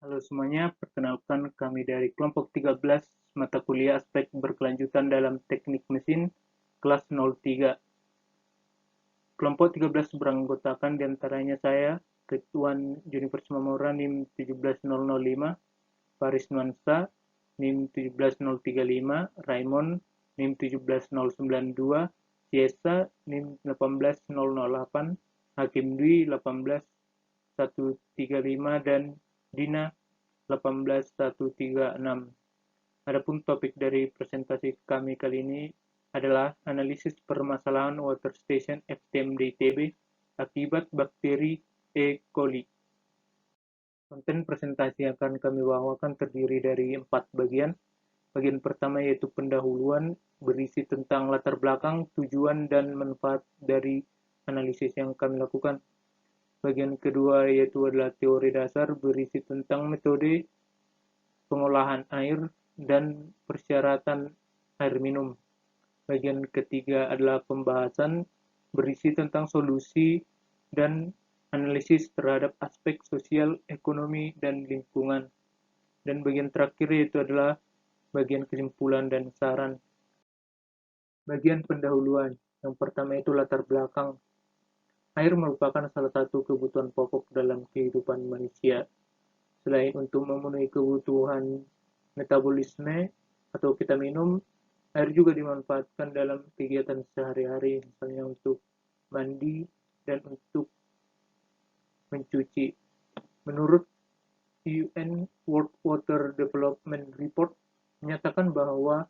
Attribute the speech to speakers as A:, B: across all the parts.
A: Halo semuanya, perkenalkan kami dari kelompok 13 mata kuliah aspek berkelanjutan dalam teknik mesin kelas 03. Kelompok 13 beranggotakan diantaranya saya, Rituan Juniper Sumamura NIM 17005, Faris Nuansa NIM 17035, Raymond NIM 17092, Ciesa NIM 18008, Hakim Dwi 18135 dan Dina 18136. Adapun topik dari presentasi kami kali ini adalah analisis permasalahan water station FTMD ITB akibat bakteri E. coli. Konten presentasi yang akan kami bawakan terdiri dari 4 bagian. Bagian pertama yaitu pendahuluan, berisi tentang latar belakang, tujuan, dan manfaat dari analisis yang kami lakukan. Bagian kedua yaitu adalah teori dasar, berisi tentang metode pengolahan air dan persyaratan air minum. Bagian ketiga adalah pembahasan, berisi tentang solusi dan analisis terhadap aspek sosial, ekonomi, dan lingkungan. Dan bagian terakhir yaitu adalah bagian kesimpulan dan saran. Bagian pendahuluan. Yang pertama itu latar belakang. Air merupakan salah satu kebutuhan pokok dalam kehidupan manusia. Selain untuk memenuhi kebutuhan metabolisme atau kita minum, air juga dimanfaatkan dalam kegiatan sehari-hari, misalnya untuk mandi dan untuk mencuci. Menurut UN World Water Development Report menyatakan bahwa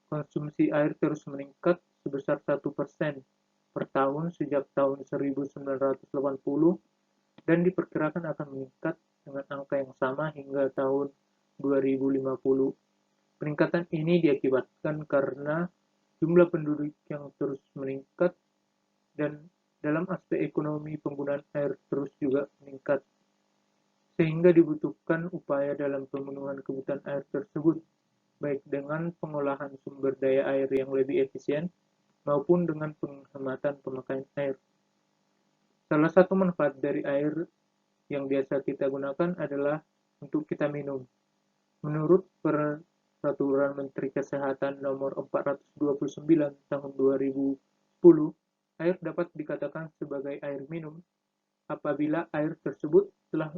A: konsumsi air terus meningkat sebesar 1% per tahun sejak tahun 1980 dan diperkirakan akan meningkat dengan angka yang sama hingga tahun 2050. Peningkatan ini diakibatkan karena jumlah penduduk yang terus meningkat dan dalam aspek ekonomi penggunaan air terus juga meningkat, sehingga dibutuhkan upaya dalam pemenuhan kebutuhan air tersebut, baik dengan pengolahan sumber daya air yang lebih efisien maupun dengan penghematan pemakaian air. Salah satu manfaat dari air yang biasa kita gunakan adalah untuk kita minum. Menurut Peraturan Menteri Kesehatan Nomor 429 Tahun 2010, air dapat dikatakan sebagai air minum apabila air tersebut telah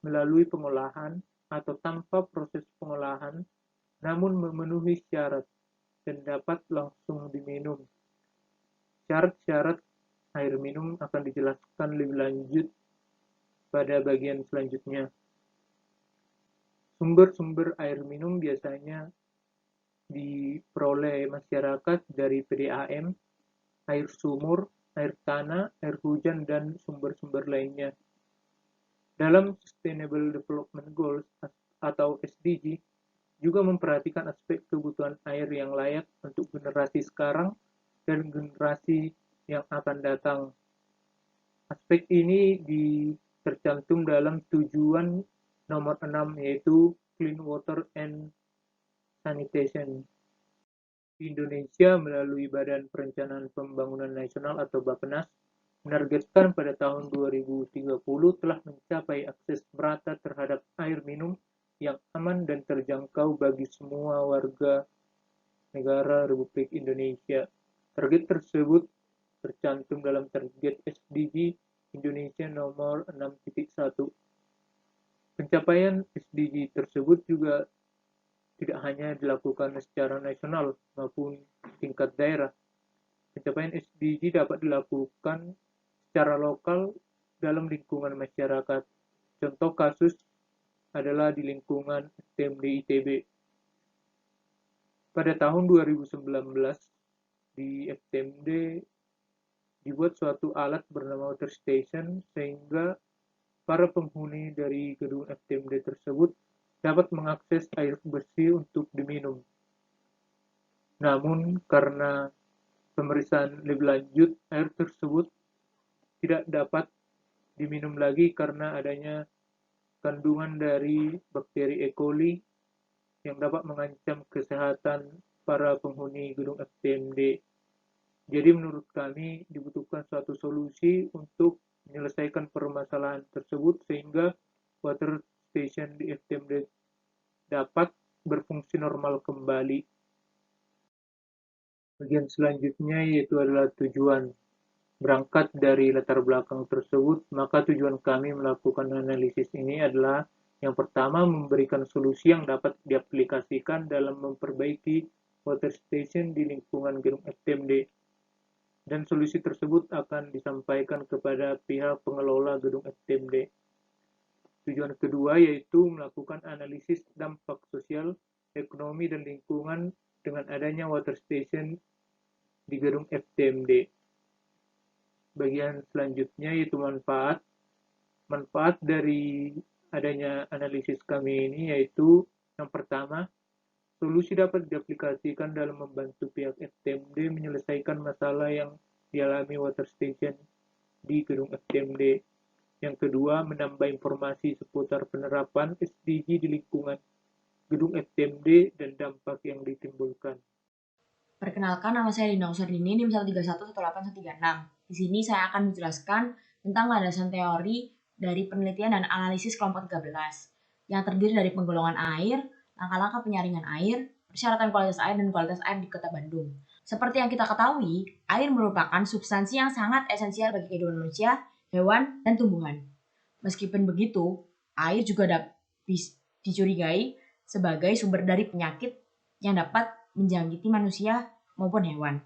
A: melalui pengolahan atau tanpa proses pengolahan namun memenuhi syarat dan dapat langsung diminum. Syarat-syarat air minum akan dijelaskan lebih lanjut pada bagian selanjutnya. Sumber-sumber air minum biasanya diperoleh masyarakat dari PDAM, air sumur, air tanah, air hujan, dan sumber-sumber lainnya. Dalam Sustainable Development Goals atau SDG juga memperhatikan aspek kebutuhan air yang layak untuk generasi sekarang dan generasi yang akan datang. Aspek ini tercantum dalam tujuan nomor 6 yaitu Clean Water and Sanitation. Di Indonesia melalui Badan Perencanaan Pembangunan Nasional atau Bappenas menargetkan pada tahun 2030 telah mencapai akses merata terhadap air minum yang aman dan terjangkau bagi semua warga negara Republik Indonesia. Target tersebut tercantum dalam target SDG Indonesia nomor 6.1. Pencapaian SDG tersebut juga tidak hanya dilakukan secara nasional maupun tingkat daerah. Pencapaian SDG dapat dilakukan secara lokal dalam lingkungan masyarakat. Contoh kasus adalah di lingkungan FTMD ITB. Pada tahun 2019, di FTMD dibuat suatu alat bernama Water Station sehingga para penghuni dari gedung FTMD tersebut dapat mengakses air bersih untuk diminum. Namun karena pemeriksaan lebih lanjut, air tersebut tidak dapat diminum lagi karena adanya kandungan dari bakteri E. coli yang dapat mengancam kesehatan para penghuni gedung FTMD. Jadi menurut kami dibutuhkan suatu solusi untuk menyelesaikan permasalahan tersebut sehingga water station di FTMD dapat berfungsi normal kembali. Bagian selanjutnya yaitu adalah tujuan. Berangkat dari latar belakang tersebut, maka tujuan kami melakukan analisis ini adalah yang pertama, memberikan solusi yang dapat diaplikasikan dalam memperbaiki water station di lingkungan gedung FTMD. Dan solusi tersebut akan disampaikan kepada pihak pengelola gedung FTMD. Tujuan kedua yaitu melakukan analisis dampak sosial, ekonomi, dan lingkungan dengan adanya water station di gedung FTMD. Bagian selanjutnya yaitu manfaat. Manfaat dari adanya analisis kami ini yaitu yang pertama, solusi dapat diaplikasikan dalam membantu pihak FTMD menyelesaikan masalah yang dialami water station di gedung FTMD. Yang kedua, menambah informasi seputar penerapan SDG di lingkungan gedung FTMD dan dampak yang ditimbulkan.
B: Perkenalkan, nama saya Dinda Usardini, NIM 1311836. Di sini saya akan menjelaskan tentang landasan teori dari penelitian dan analisis kelompok 13 yang terdiri dari penggolongan air, langkah-langkah penyaringan air, persyaratan kualitas air, dan kualitas air di Kota Bandung. Seperti yang kita ketahui, air merupakan substansi yang sangat esensial bagi kehidupan manusia, hewan, dan tumbuhan. Meskipun begitu, air juga dapat dicurigai sebagai sumber dari penyakit yang dapat menjangkiti manusia maupun hewan.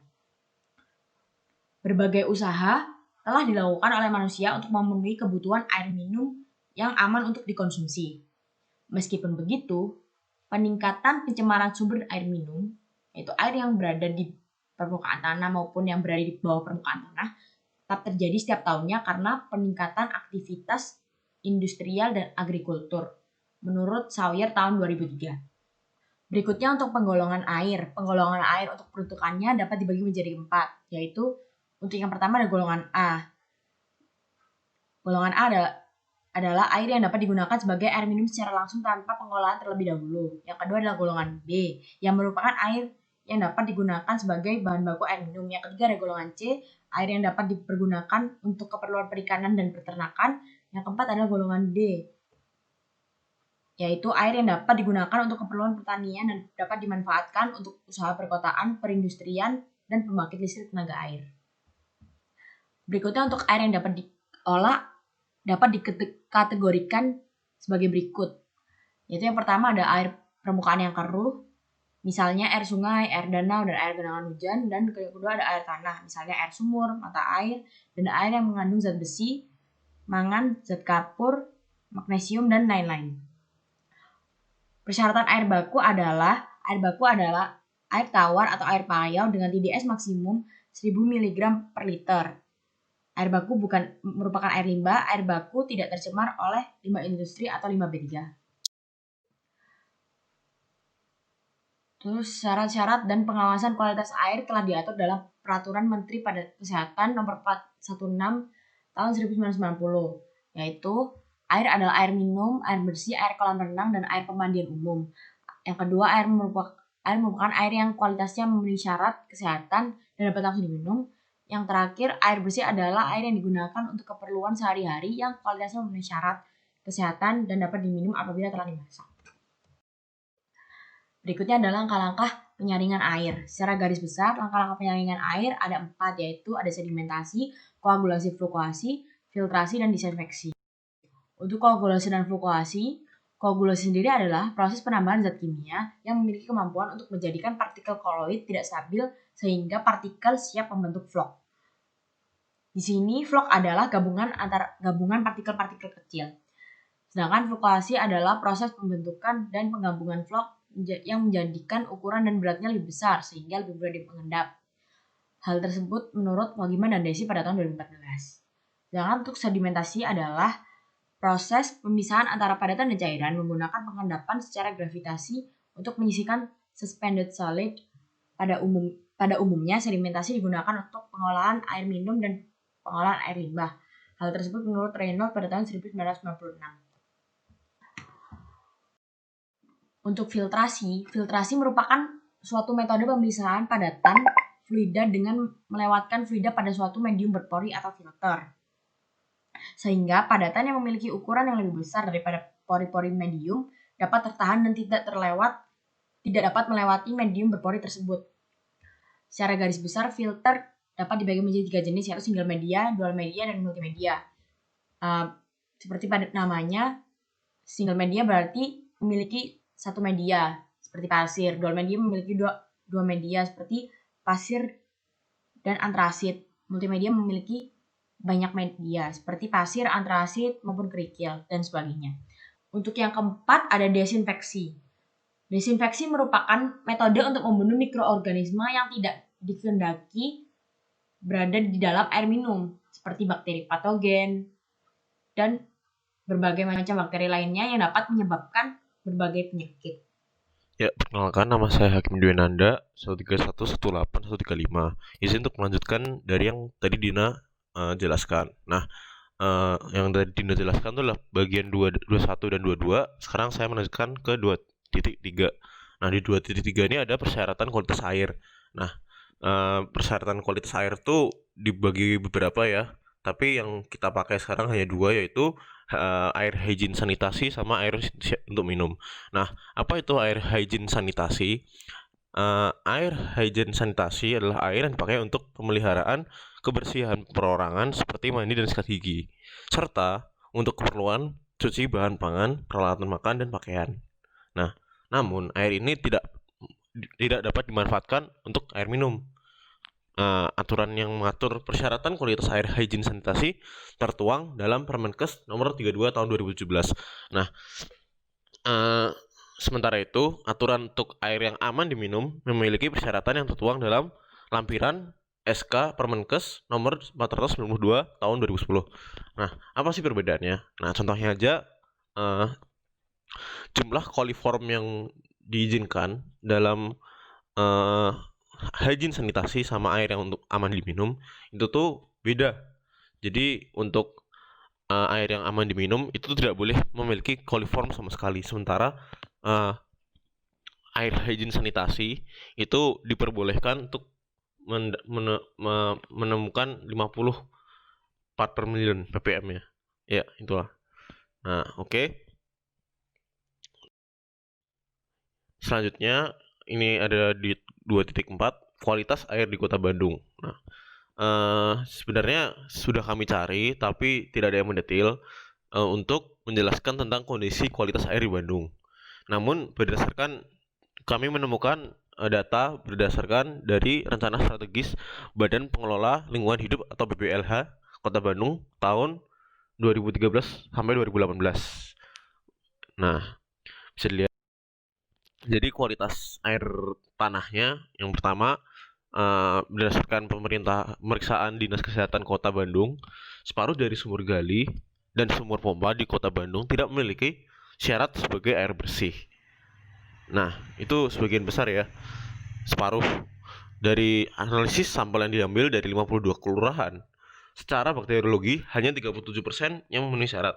B: Berbagai usaha telah dilakukan oleh manusia untuk memenuhi kebutuhan air minum yang aman untuk dikonsumsi. Meskipun begitu, peningkatan pencemaran sumber air minum, yaitu air yang berada di permukaan tanah maupun yang berada di bawah permukaan tanah, tetap terjadi setiap tahunnya karena peningkatan aktivitas industrial dan agrikultur, menurut Sawyer tahun 2003. Berikutnya untuk penggolongan air. Penggolongan air untuk peruntukannya dapat dibagi menjadi 4, yaitu untuk yang pertama ada golongan A. Golongan A adalah air yang dapat digunakan sebagai air minum secara langsung tanpa pengolahan terlebih dahulu. Yang kedua adalah golongan B, yang merupakan air yang dapat digunakan sebagai bahan baku air minum. Yang ketiga ada golongan C, air yang dapat dipergunakan untuk keperluan perikanan dan peternakan. Yang keempat adalah golongan D, yaitu air yang dapat digunakan untuk keperluan pertanian dan dapat dimanfaatkan untuk usaha perkotaan, perindustrian, dan pembangkit listrik tenaga air. Berikutnya untuk air yang dapat diolah dapat dikategorikan sebagai berikut. Yaitu yang pertama ada air permukaan yang keruh, misalnya air sungai, air danau, dan air genangan hujan. Dan yang kedua ada air tanah, misalnya air sumur, mata air, dan air yang mengandung zat besi, mangan, zat kapur, magnesium, dan lain-lain. Persyaratan air baku adalah air tawar atau air payau dengan TDS maksimum 1000 mg per liter. Air baku bukan merupakan air limbah. Air baku tidak tercemar oleh limbah industri atau limbah B3. Terus syarat-syarat dan pengawasan kualitas air telah diatur dalam Peraturan Menteri Kesehatan Nomor 416 tahun 1990, yaitu air adalah air minum, air bersih, air kolam renang, dan air pemandian umum. Yang kedua, air merupakan air yang kualitasnya memenuhi syarat kesehatan dan dapat langsung diminum. Yang terakhir, air bersih adalah air yang digunakan untuk keperluan sehari-hari yang kualitasnya memenuhi syarat kesehatan dan dapat diminum apabila telah dimasak. Berikutnya adalah langkah-langkah penyaringan air. Secara garis besar, langkah-langkah penyaringan air ada 4, yaitu ada sedimentasi, koagulasi fluktuasi, filtrasi, dan disinfeksi. Untuk koagulasi dan fluktuasi, koagulasi sendiri adalah proses penambahan zat kimia yang memiliki kemampuan untuk menjadikan partikel koloid tidak stabil sehingga partikel siap membentuk flok. Di sini flok adalah gabungan partikel-partikel kecil. Sedangkan fluktuasi adalah proses pembentukan dan penggabungan flok yang menjadikan ukuran dan beratnya lebih besar sehingga lebih mudah mengendap. Hal tersebut menurut Mogiman dan Desi pada tahun 2014. Sedangkan untuk sedimentasi adalah proses pemisahan antara padatan dan cairan menggunakan pengendapan secara gravitasi untuk menyisihkan suspended solid. Pada umumnya sedimentasi digunakan untuk pengolahan air minum dan pengolahan air limbah. Hal tersebut menurut Reynolds pada tahun 1996. Untuk filtrasi merupakan suatu metode pemisahan padatan fluida dengan melewatkan fluida pada suatu medium berpori atau filter, sehingga padatan yang memiliki ukuran yang lebih besar daripada pori-pori medium dapat tertahan dan tidak dapat melewati medium berpori tersebut. Secara garis besar, filter dapat dibagi menjadi 3 jenis, yaitu single media, dual media, dan multimedia. Seperti pada namanya, single media berarti memiliki satu media, seperti pasir. Dual media memiliki dua media, seperti pasir dan antrasit. Multimedia memiliki banyak media, seperti pasir, antrasit, maupun kerikil, dan sebagainya. Untuk yang keempat, ada desinfeksi. Desinfeksi merupakan metode untuk membunuh mikroorganisme yang tidak dikehendaki berada di dalam air minum, seperti bakteri patogen dan berbagai macam bakteri lainnya yang dapat menyebabkan berbagai penyakit.
C: Ya, perkenalkan, nama saya Hakim Dwi Nanda, 1311815. Izin untuk melanjutkan dari yang tadi Dina jelaskan. Nah, yang tadi Dina jelaskan itu adalah bagian 21 dan 22. Sekarang saya melanjutkan ke 2.3. Nah, di 2.3 ini ada persyaratan kualitas air. Nah, persyaratan kualitas air itu dibagi beberapa ya, tapi yang kita pakai sekarang hanya 2, yaitu air hygiene sanitasi sama air untuk minum. Nah, apa itu air hygiene sanitasi? Air hygiene sanitasi adalah air yang dipakai untuk pemeliharaan kebersihan perorangan seperti mandi dan sikat gigi, serta untuk keperluan cuci bahan pangan, peralatan makan, dan pakaian. Nah, namun air ini tidak dapat dimanfaatkan untuk air minum. Aturan yang mengatur persyaratan kualitas air hygiene sanitasi tertuang dalam Permenkes nomor 32 tahun 2017. Nah, sementara itu, aturan untuk air yang aman diminum memiliki persyaratan yang tertuang dalam lampiran SK Permenkes nomor 492 tahun 2010. Nah, apa sih perbedaannya? Nah, contohnya aja, jumlah koliform yang diizinkan dalam hygiene sanitasi sama air yang untuk aman diminum itu tuh beda. Jadi untuk air yang aman diminum itu tidak boleh memiliki koliform sama sekali. Sementara air hygiene sanitasi itu diperbolehkan untuk menemukan 50 part per million ppm ya. Ya, itulah. Nah, oke. Selanjutnya ini ada di 2.4, kualitas air di Kota Bandung. Nah, sebenarnya sudah kami cari tapi tidak ada yang mendetail untuk menjelaskan tentang kondisi kualitas air di Bandung. Namun kami menemukan data berdasarkan dari Rencana Strategis Badan Pengelola Lingkungan Hidup atau BPLH Kota Bandung tahun 2013 sampai 2018. Nah, bisa dilihat. Jadi kualitas air tanahnya yang pertama, berdasarkan pemeriksaan Dinas Kesehatan Kota Bandung, separuh dari sumur gali dan sumur pompa di Kota Bandung tidak memiliki syarat sebagai air bersih. Nah, itu sebagian besar ya, separuh. Dari analisis sampel yang diambil dari 52 kelurahan, secara bakteriologi hanya 37% yang memenuhi syarat.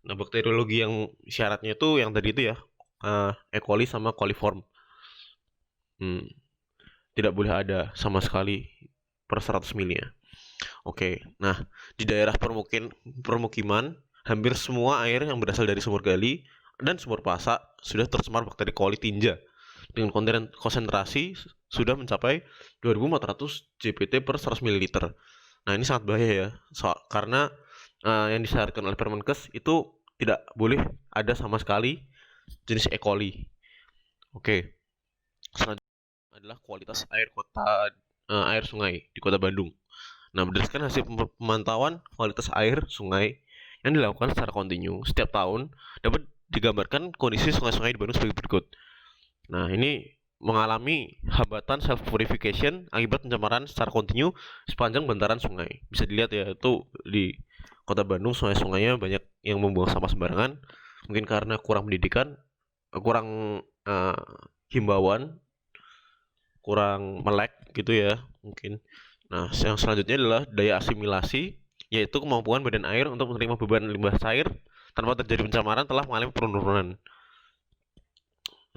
C: Nah, bakteriologi yang syaratnya itu yang tadi itu ya, E. coli sama coliform. Tidak boleh ada sama sekali per 100 mili ya. Oke, nah di daerah permukiman hampir semua air yang berasal dari sumur gali dan sumur pasak sudah tercemar bakteri coli tinja dengan konsentrasi sudah mencapai 2.400 JPT per 100 ml. Nah, ini sangat bahaya ya, karena yang disyaratkan oleh Permenkes itu tidak boleh ada sama sekali jenis E. coli. Oke. Selanjutnya adalah kualitas air sungai di Kota Bandung. Nah, berdasarkan hasil pemantauan kualitas air sungai yang dilakukan secara kontinu setiap tahun, dapat digambarkan kondisi sungai-sungai di Bandung sebagai berikut. Nah, ini mengalami hambatan self purification akibat pencemaran secara kontinu sepanjang bantaran sungai. Bisa dilihat ya, itu di Kota Bandung sungai-sungainya banyak yang membuang sampah sembarangan. Mungkin karena kurang pendidikan, kurang himbauan, kurang melek gitu ya mungkin. Nah, yang selanjutnya adalah daya asimilasi, yaitu kemampuan badan air untuk menerima beban limbah cair tanpa terjadi pencemaran telah mengalami penurunan.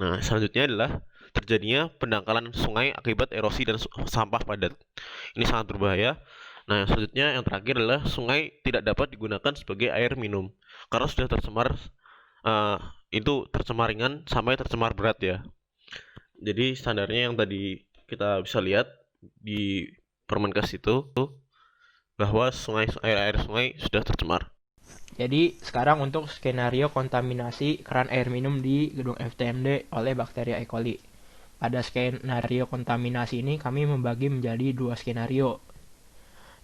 C: Nah, selanjutnya adalah terjadinya pendangkalan sungai akibat erosi dan sampah padat. Ini sangat berbahaya. Nah, yang selanjutnya yang terakhir adalah sungai tidak dapat digunakan sebagai air minum karena sudah tercemar eh, itu tercemar ringan sampai tercemar berat ya. Jadi standarnya yang tadi kita bisa lihat di Permenkes itu bahwa air sungai sudah tercemar.
D: Jadi sekarang untuk skenario kontaminasi keran air minum di gedung FTMD oleh bakteria E. coli. Pada skenario kontaminasi ini kami membagi menjadi dua skenario.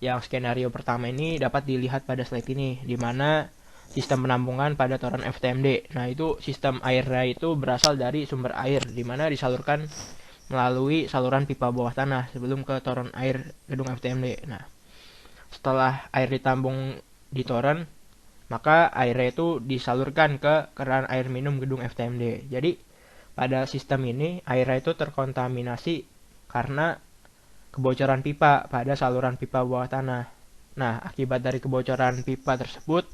D: Yang skenario pertama ini dapat dilihat pada slide ini, di mana sistem penampungan pada toren FTMD. Nah, itu sistem airnya itu berasal dari sumber air, di mana disalurkan melalui saluran pipa bawah tanah sebelum ke toren air gedung FTMD. Nah, setelah air ditampung di toren, maka airnya itu disalurkan ke keran air minum gedung FTMD. Jadi, pada sistem ini airnya itu terkontaminasi karena kebocoran pipa pada saluran pipa bawah tanah. Nah, akibat dari kebocoran pipa tersebut,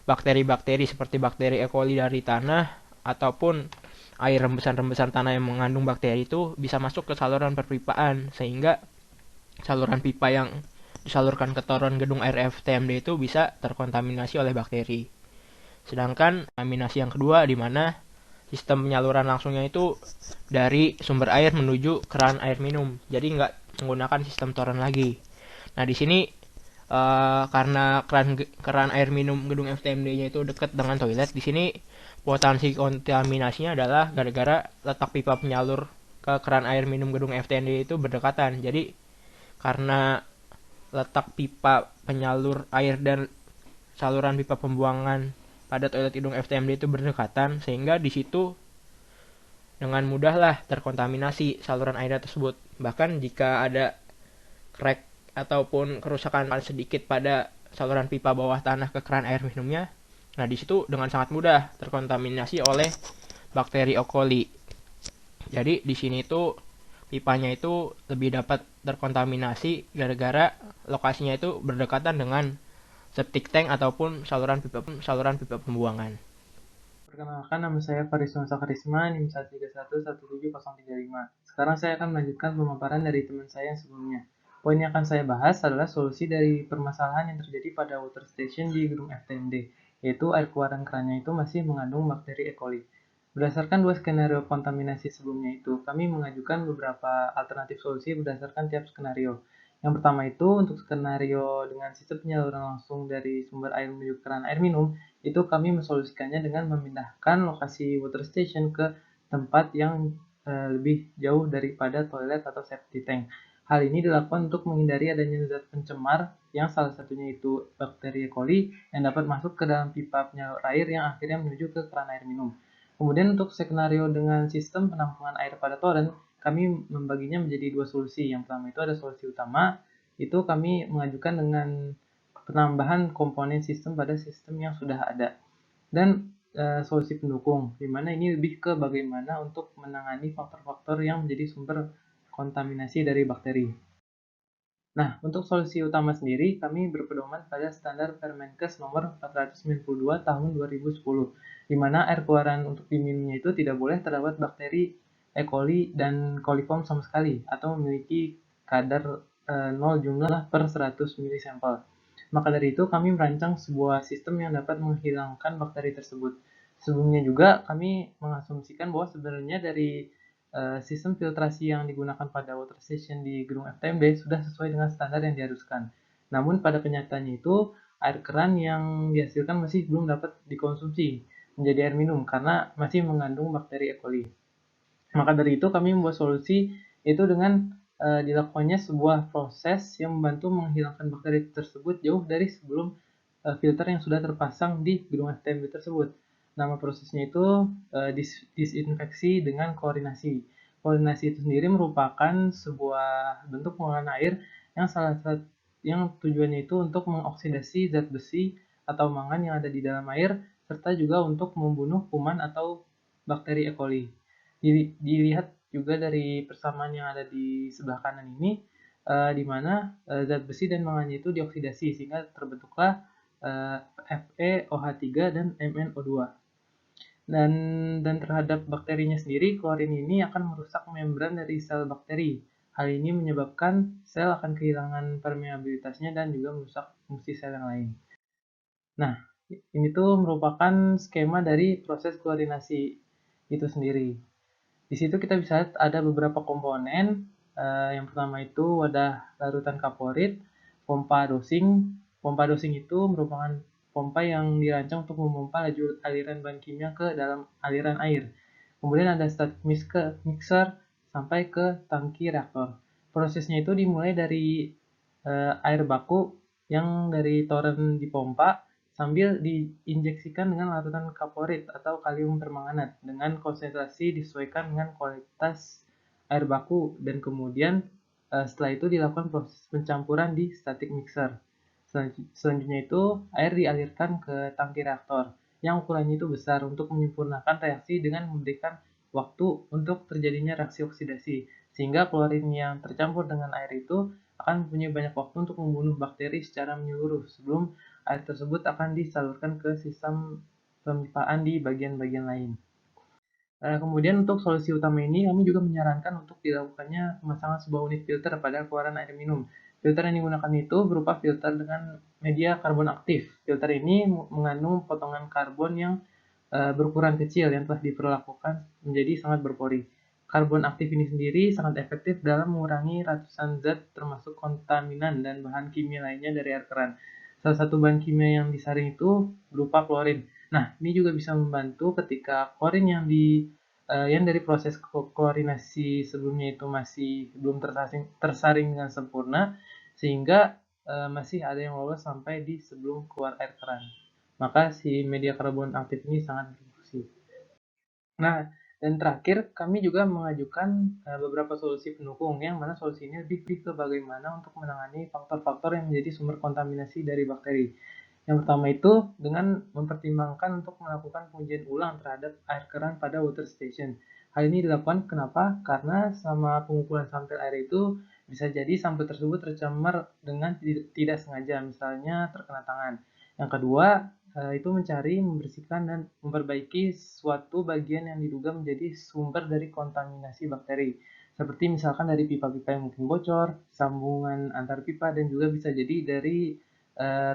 D: bakteri-bakteri seperti bakteri E. coli dari tanah ataupun air rembesan-rembesan tanah yang mengandung bakteri itu bisa masuk ke saluran perpipaan, sehingga saluran pipa yang disalurkan ke toren gedung air FTMD itu bisa terkontaminasi oleh bakteri. Sedangkan kontaminasi yang kedua, di mana sistem penyaluran langsungnya itu dari sumber air menuju keran air minum, jadi nggak menggunakan sistem toren lagi. Nah, di sini karena keran air minum gedung FTMD-nya itu dekat dengan toilet, di sini potensi kontaminasinya adalah gara-gara letak pipa penyalur ke keran air minum gedung FTMD itu berdekatan. Jadi karena letak pipa penyalur air dan saluran pipa pembuangan pada toilet gedung FTMD itu berdekatan, sehingga di situ dengan mudahlah terkontaminasi saluran air tersebut. Bahkan jika ada crack ataupun kerusakan sedikit pada saluran pipa bawah tanah ke keran air minumnya, nah di situ dengan sangat mudah terkontaminasi oleh bakteri E. coli. Jadi di sini tuh pipanya itu lebih dapat terkontaminasi gara-gara lokasinya itu berdekatan dengan septic tank ataupun saluran pipa pembuangan.
E: Perkenalkan, nama saya Farisnova Karisma, NIM 131171035. Sekarang saya akan melanjutkan pemaparan dari teman saya yang sebelumnya. Poin yang akan saya bahas adalah solusi dari permasalahan yang terjadi pada water station di gedung FTMD, yaitu air keluaran kerannya itu masih mengandung bakteri E. coli. Berdasarkan dua skenario kontaminasi sebelumnya itu, kami mengajukan beberapa alternatif solusi berdasarkan tiap skenario. Yang pertama itu, untuk skenario dengan sistem penyaluran langsung dari sumber air menuju keran air minum, itu kami mensolusikannya dengan memindahkan lokasi water station ke tempat yang lebih jauh daripada toilet atau septic tank. Hal ini dilakukan untuk menghindari adanya zat pencemar yang salah satunya itu bakteri E. coli yang dapat masuk ke dalam pipa penyalur air yang akhirnya menuju ke keran air minum. Kemudian untuk skenario dengan sistem penampungan air pada toren, kami membaginya menjadi dua solusi. Yang pertama itu ada solusi utama, itu kami mengajukan dengan penambahan komponen sistem pada sistem yang sudah ada. Dan solusi pendukung, di mana ini lebih ke bagaimana untuk menangani faktor-faktor yang menjadi sumber kontaminasi dari bakteri. Nah, untuk solusi utama sendiri, kami berpedoman pada standar Permenkes nomor 492 tahun 2010, di mana air keluaran untuk diminumnya itu tidak boleh terdapat bakteri E. coli dan coliform sama sekali, atau memiliki kadar 0 jumlah per 100 ml sampel. Maka dari itu, kami merancang sebuah sistem yang dapat menghilangkan bakteri tersebut. Sebelumnya juga, kami mengasumsikan bahwa sebenarnya dari sistem filtrasi yang digunakan pada water station di gedung FTMD sudah sesuai dengan standar yang diharuskan. Namun pada kenyataannya itu, air keran yang dihasilkan masih belum dapat dikonsumsi menjadi air minum karena masih mengandung bakteri E. coli. Maka dari itu kami membuat solusi itu dengan dilakukannya sebuah proses yang membantu menghilangkan bakteri tersebut jauh dari sebelum filter yang sudah terpasang di gedung FTMD tersebut. Nama prosesnya itu disinfeksi dengan klorinasi. Klorinasi itu sendiri merupakan sebuah bentuk pengolahan air yang tujuannya itu untuk mengoksidasi zat besi atau mangan yang ada di dalam air serta juga untuk membunuh kuman atau bakteri E. coli. Dilihat juga dari persamaan yang ada di sebelah kanan ini, di mana zat besi dan mangannya itu dioksidasi sehingga terbentuklah FeOH3 dan MnO2. Dan terhadap bakterinya sendiri, klorin ini akan merusak membran dari sel bakteri. Hal ini menyebabkan sel akan kehilangan permeabilitasnya dan juga merusak fungsi sel yang lain. Nah, Ini tuh merupakan skema dari proses klorinasi itu sendiri. Di situ kita bisa lihat ada beberapa komponen. Yang pertama itu wadah larutan kaporit, pompa dosing. Pompa dosing itu merupakan pompa yang dirancang untuk memompa laju aliran bahan kimia ke dalam aliran air. Kemudian ada static mixer sampai ke tangki reaktor. Prosesnya itu dimulai dari air baku yang dari toren dipompa sambil diinjeksikan dengan larutan kaporit atau kalium permanganat dengan konsentrasi disesuaikan dengan kualitas air baku, dan kemudian setelah itu dilakukan proses pencampuran di static mixer. Selanjutnya itu air dialirkan ke tangki reaktor yang ukurannya itu besar untuk menyempurnakan reaksi dengan memberikan waktu untuk terjadinya reaksi oksidasi, sehingga klorin yang tercampur dengan air itu akan mempunyai banyak waktu untuk membunuh bakteri secara menyeluruh sebelum air tersebut akan disalurkan ke sistem pemipaan di bagian-bagian lain. Kemudian untuk solusi utama ini, kami juga menyarankan untuk dilakukannya pemasangan sebuah unit filter pada keluaran air minum. Filter yang digunakan itu berupa filter dengan media karbon aktif. Filter ini mengandung potongan karbon yang berukuran kecil yang telah diperlakukan menjadi sangat berpori. Karbon aktif ini sendiri sangat efektif dalam mengurangi ratusan zat termasuk kontaminan dan bahan kimia lainnya dari air keran. Salah satu bahan kimia yang disaring itu berupa klorin. Nah, ini juga bisa membantu ketika klorin yang dari proses klorinasi sebelumnya itu masih belum tersaring dengan sempurna, sehingga masih ada yang lolos sampai di sebelum keluar air keran. Maka si media karbon aktif ini sangat berfungsi. Nah, dan terakhir kami juga mengajukan beberapa solusi pendukung, yang mana solusi ini lebih ke bagaimana untuk menangani faktor-faktor yang menjadi sumber kontaminasi dari bakteri. Yang pertama itu dengan mempertimbangkan untuk melakukan pengujian ulang terhadap air keran pada water station. Hal ini dilakukan kenapa? Karena selama pengumpulan sampel air itu bisa jadi sampel tersebut tercemar dengan tidak sengaja, misalnya terkena tangan. Yang kedua, itu mencari, membersihkan, dan memperbaiki suatu bagian yang diduga menjadi sumber dari kontaminasi bakteri. Seperti misalkan dari pipa-pipa yang mungkin bocor, sambungan antar pipa, dan juga bisa jadi dari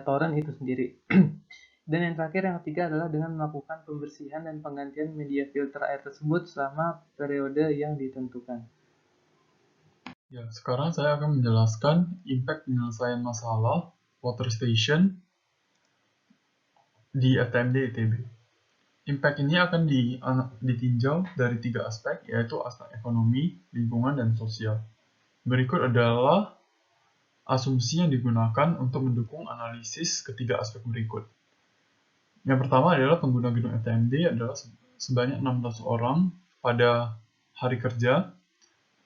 E: toren itu sendiri. Dan yang terakhir, yang ketiga adalah dengan melakukan pembersihan dan penggantian media filter air tersebut selama periode yang ditentukan.
F: Ya, sekarang saya akan menjelaskan impact penyelesaian masalah water station di FTMD ITB. Impact ini akan ditinjau dari 3 aspek, yaitu aspek ekonomi, lingkungan, dan sosial. Berikut adalah asumsi yang digunakan untuk mendukung analisis ketiga aspek berikut. Yang pertama adalah pengguna gedung FTMD adalah sebanyak 16 orang pada hari kerja.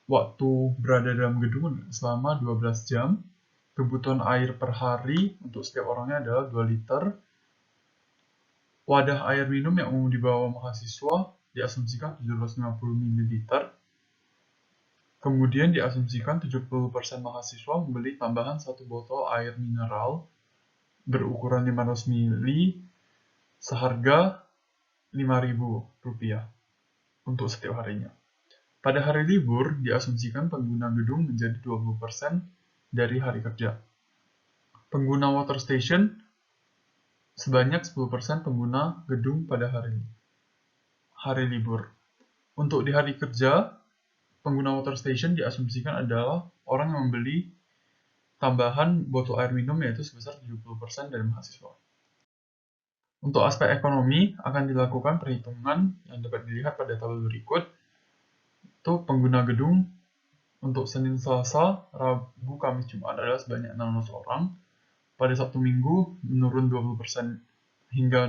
F: Waktu berada dalam gedung selama 12 jam. Kebutuhan air per hari untuk setiap orangnya adalah 2 liter. Wadah air minum yang umum dibawa mahasiswa diasumsikan 750 ml. Kemudian diasumsikan 70% mahasiswa membeli tambahan 1 botol air mineral berukuran 500 ml seharga Rp5.000 untuk setiap harinya. Pada hari libur, diasumsikan pengguna gedung menjadi 20% dari hari kerja. Pengguna water station sebanyak 10% pengguna gedung pada hari libur. Untuk di hari kerja, pengguna water station diasumsikan adalah orang yang membeli tambahan botol air minum, yaitu sebesar 70% dari mahasiswa. Untuk aspek ekonomi, akan dilakukan perhitungan yang dapat dilihat pada tabel berikut. Itu pengguna gedung untuk Senin, Selasa, Rabu, Kamis, Jumat adalah sebanyak 16 orang. Pada Sabtu Minggu menurun 20% hingga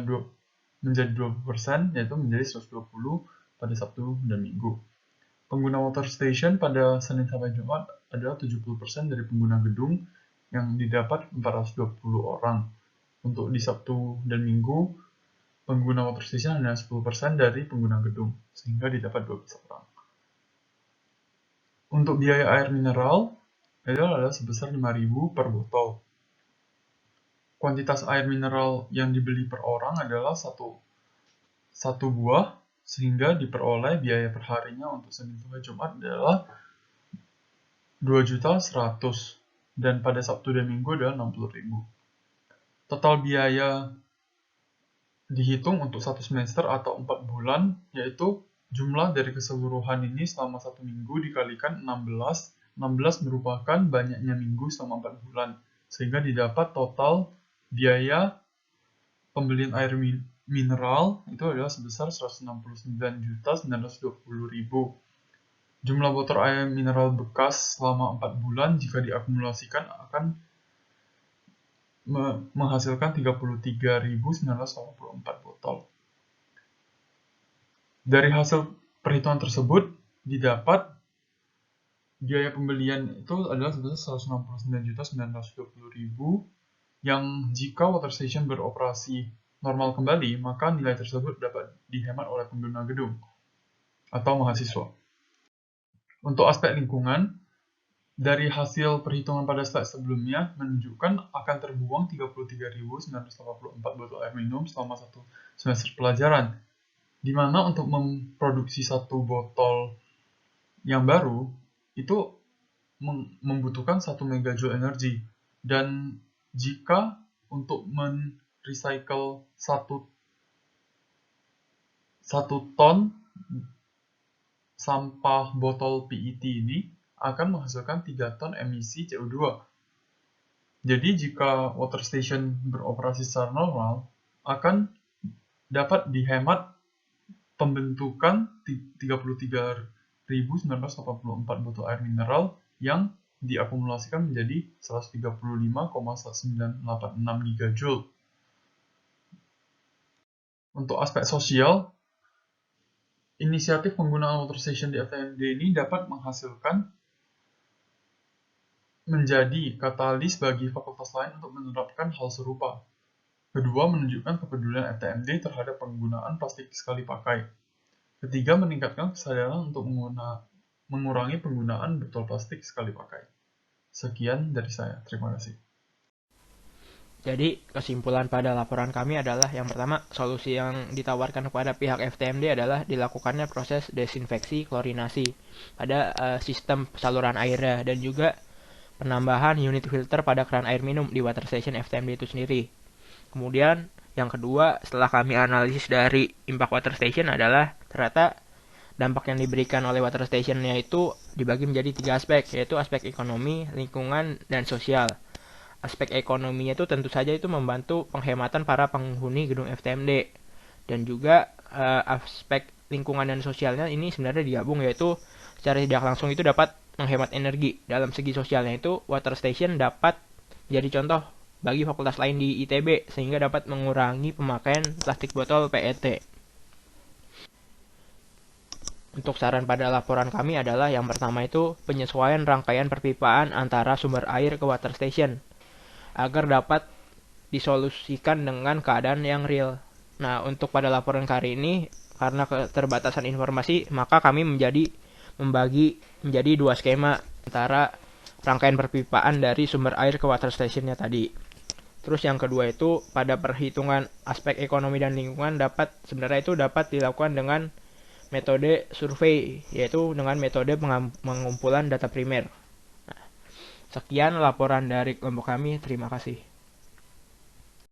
F: menjadi 20%, yaitu menjadi 120 pada Sabtu dan Minggu. Pengguna water station pada Senin sampai Jumat adalah 70% dari pengguna gedung yang didapat 420 orang. Untuk di Sabtu dan Minggu, pengguna water station hanya 10% dari pengguna gedung, sehingga didapat 12 orang. Untuk biaya air mineral adalah sebesar Rp5.000 per botol. Kuantitas air mineral yang dibeli per orang adalah satu buah, sehingga diperoleh biaya perharinya untuk Senin sampai Jumat adalah 2.100.000, dan pada Sabtu dan Minggu adalah 60.000. Total biaya dihitung untuk 1 semester atau 4 bulan, yaitu jumlah dari keseluruhan ini selama 1 minggu dikalikan 16. 16 merupakan banyaknya minggu selama 4 bulan, sehingga didapat total biaya pembelian air mineral itu adalah sebesar 169.920.000. Jumlah botol air mineral bekas selama 4 bulan jika diakumulasikan akan menghasilkan 33.984 botol. Dari hasil perhitungan tersebut didapat biaya pembelian itu adalah sebesar 169.920.000 yang jika water station beroperasi normal kembali, maka nilai tersebut dapat dihemat oleh pengguna gedung atau mahasiswa. Untuk aspek lingkungan, dari hasil perhitungan pada slide sebelumnya menunjukkan akan terbuang 33.984 botol air minum selama 1 semester pelajaran, di mana untuk memproduksi 1 botol yang baru itu membutuhkan 1 megajoule energi, dan jika untuk merecycle 1 ton sampah botol PET ini akan menghasilkan 3 ton emisi CO2. Jadi jika water station beroperasi secara normal, akan dapat dihemat pembentukan 33.984 botol air mineral yang diakumulasikan menjadi 135,986 gigajoule. Untuk aspek sosial, inisiatif penggunaan water station di FTMD ini dapat menghasilkan menjadi katalis bagi fakultas lain untuk menerapkan hal serupa. Kedua, menunjukkan kepedulian FTMD terhadap penggunaan plastik sekali pakai. Ketiga, meningkatkan kesadaran untuk mengurangi penggunaan botol plastik sekali pakai. Sekian dari saya. Terima kasih.
D: Jadi, kesimpulan pada laporan kami adalah yang pertama, solusi yang ditawarkan kepada pihak FTMD adalah dilakukannya proses desinfeksi klorinasi pada sistem saluran airnya, dan juga penambahan unit filter pada keran air minum di water station FTMD itu sendiri. Kemudian, yang kedua, setelah kami analisis dari impact water station adalah ternyata dampak yang diberikan oleh water stationnya itu dibagi menjadi 3 aspek, yaitu aspek ekonomi, lingkungan, dan sosial. Aspek ekonominya itu tentu saja itu membantu penghematan para penghuni gedung FTMD, dan juga aspek lingkungan dan sosialnya ini sebenarnya digabung, yaitu secara tidak langsung itu dapat menghemat energi. Dalam segi sosialnya itu water station dapat jadi contoh bagi fakultas lain di ITB sehingga dapat mengurangi pemakaian plastik botol PET. Untuk saran pada laporan kami adalah yang pertama itu penyesuaian rangkaian perpipaan antara sumber air ke water station agar dapat disolusikan dengan keadaan yang real. Nah, untuk pada laporan kali ini, karena keterbatasan informasi, maka kami membagi menjadi 2 skema antara rangkaian perpipaan dari sumber air ke water stationnya tadi. Terus yang kedua itu pada perhitungan aspek ekonomi dan lingkungan sebenarnya itu dapat dilakukan dengan metode survei, yaitu dengan metode pengumpulan data primer. Sekian laporan dari kelompok kami, terima kasih.